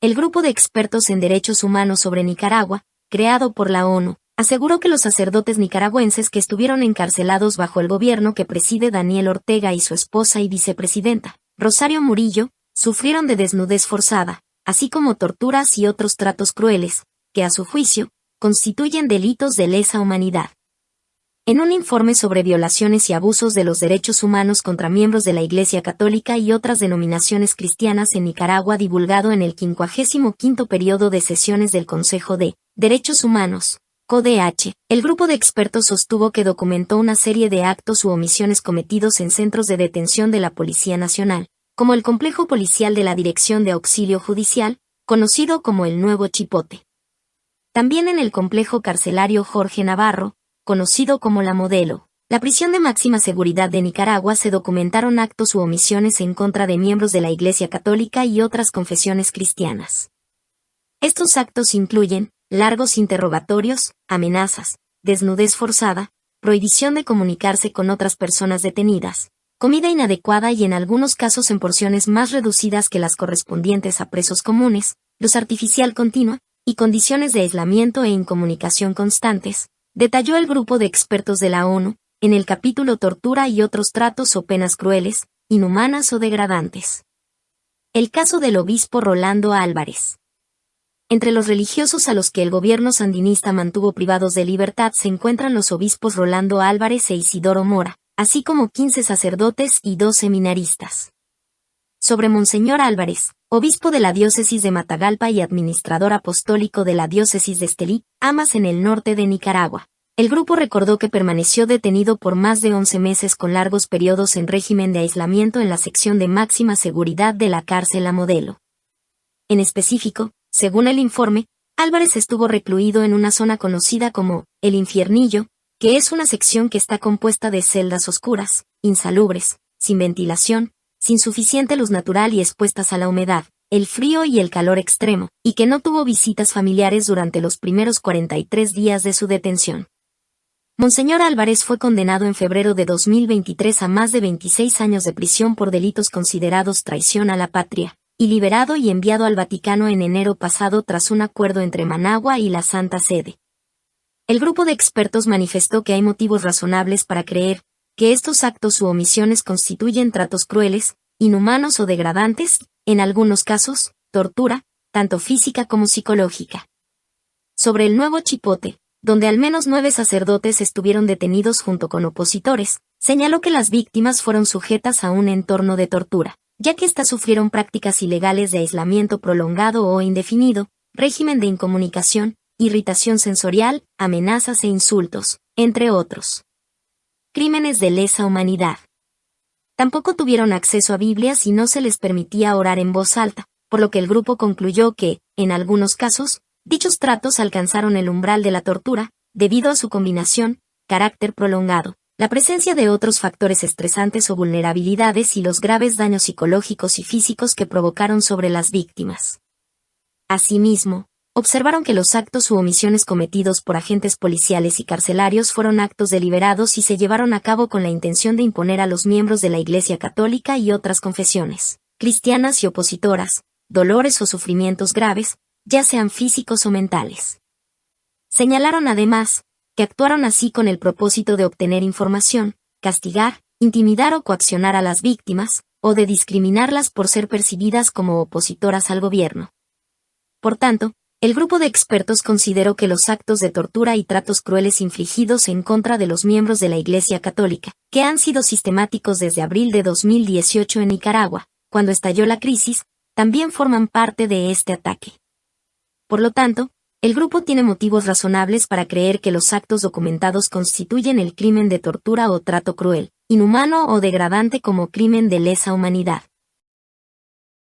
el grupo de expertos en derechos humanos sobre Nicaragua, creado por la ONU, aseguró que los sacerdotes nicaragüenses que estuvieron encarcelados bajo el gobierno que preside Daniel Ortega y su esposa y vicepresidenta, Rosario Murillo, sufrieron de desnudez forzada, así como torturas y otros tratos crueles, que a su juicio, constituyen delitos de lesa humanidad. En un informe sobre violaciones y abusos de los derechos humanos contra miembros de la Iglesia Católica y otras denominaciones cristianas en Nicaragua divulgado en el 55º periodo de sesiones del Consejo de Derechos Humanos, CODH, el grupo de expertos sostuvo que documentó una serie de actos u omisiones cometidos en centros de detención de la Policía Nacional, como el complejo policial de la Dirección de Auxilio Judicial, conocido como el Nuevo Chipote. También en el complejo carcelario Jorge Navarro, conocido como La Modelo, la prisión de máxima seguridad de Nicaragua, se documentaron actos u omisiones en contra de miembros de la Iglesia Católica y otras confesiones cristianas. Estos actos incluyen largos interrogatorios, amenazas, desnudez forzada, prohibición de comunicarse con otras personas detenidas, comida inadecuada y en algunos casos en porciones más reducidas que las correspondientes a presos comunes, luz artificial continua, y condiciones de aislamiento e incomunicación constantes, detalló el grupo de expertos de la ONU, en el capítulo Tortura y otros tratos o penas crueles, inhumanas o degradantes. El caso del obispo Rolando Álvarez. Entre los religiosos a los que el gobierno sandinista mantuvo privados de libertad se encuentran los obispos Rolando Álvarez e Isidoro Mora, así como 15 sacerdotes y 2 seminaristas. Sobre Monseñor Álvarez, obispo de la diócesis de Matagalpa y administrador apostólico de la diócesis de Estelí, Amas en el norte de Nicaragua. El grupo recordó que permaneció detenido por más de 11 meses con largos periodos en régimen de aislamiento en la sección de máxima seguridad de la cárcel La Modelo. En específico, según el informe, Álvarez estuvo recluido en una zona conocida como el Infiernillo, que es una sección que está compuesta de celdas oscuras, insalubres, sin ventilación, sin suficiente luz natural y expuestas a la humedad, el frío y el calor extremo, y que no tuvo visitas familiares durante los primeros 43 días de su detención. Monseñor Álvarez fue condenado en febrero de 2023 a más de 26 años de prisión por delitos considerados traición a la patria, y liberado y enviado al Vaticano en enero pasado tras un acuerdo entre Managua y la Santa Sede. El grupo de expertos manifestó que hay motivos razonables para creer que estos actos u omisiones constituyen tratos crueles, inhumanos o degradantes, en algunos casos, tortura, tanto física como psicológica. Sobre el Nuevo Chipote, donde al menos 9 sacerdotes estuvieron detenidos junto con opositores, señaló que las víctimas fueron sujetas a un entorno de tortura, ya que éstas sufrieron prácticas ilegales de aislamiento prolongado o indefinido, régimen de incomunicación, irritación sensorial, amenazas e insultos, entre otros. Crímenes de lesa humanidad. Tampoco tuvieron acceso a Biblias y no se les permitía orar en voz alta, por lo que el grupo concluyó que, en algunos casos, dichos tratos alcanzaron el umbral de la tortura, debido a su combinación, carácter prolongado, la presencia de otros factores estresantes o vulnerabilidades y los graves daños psicológicos y físicos que provocaron sobre las víctimas. Asimismo, observaron que los actos u omisiones cometidos por agentes policiales y carcelarios fueron actos deliberados y se llevaron a cabo con la intención de imponer a los miembros de la Iglesia Católica y otras confesiones, cristianas y opositoras, dolores o sufrimientos graves, ya sean físicos o mentales. Señalaron además, que actuaron así con el propósito de obtener información, castigar, intimidar o coaccionar a las víctimas, o de discriminarlas por ser percibidas como opositoras al gobierno. Por tanto, el grupo de expertos consideró que los actos de tortura y tratos crueles infligidos en contra de los miembros de la Iglesia Católica, que han sido sistemáticos desde abril de 2018 en Nicaragua, cuando estalló la crisis, también forman parte de este ataque. Por lo tanto, el grupo tiene motivos razonables para creer que los actos documentados constituyen el crimen de tortura o trato cruel, inhumano o degradante como crimen de lesa humanidad.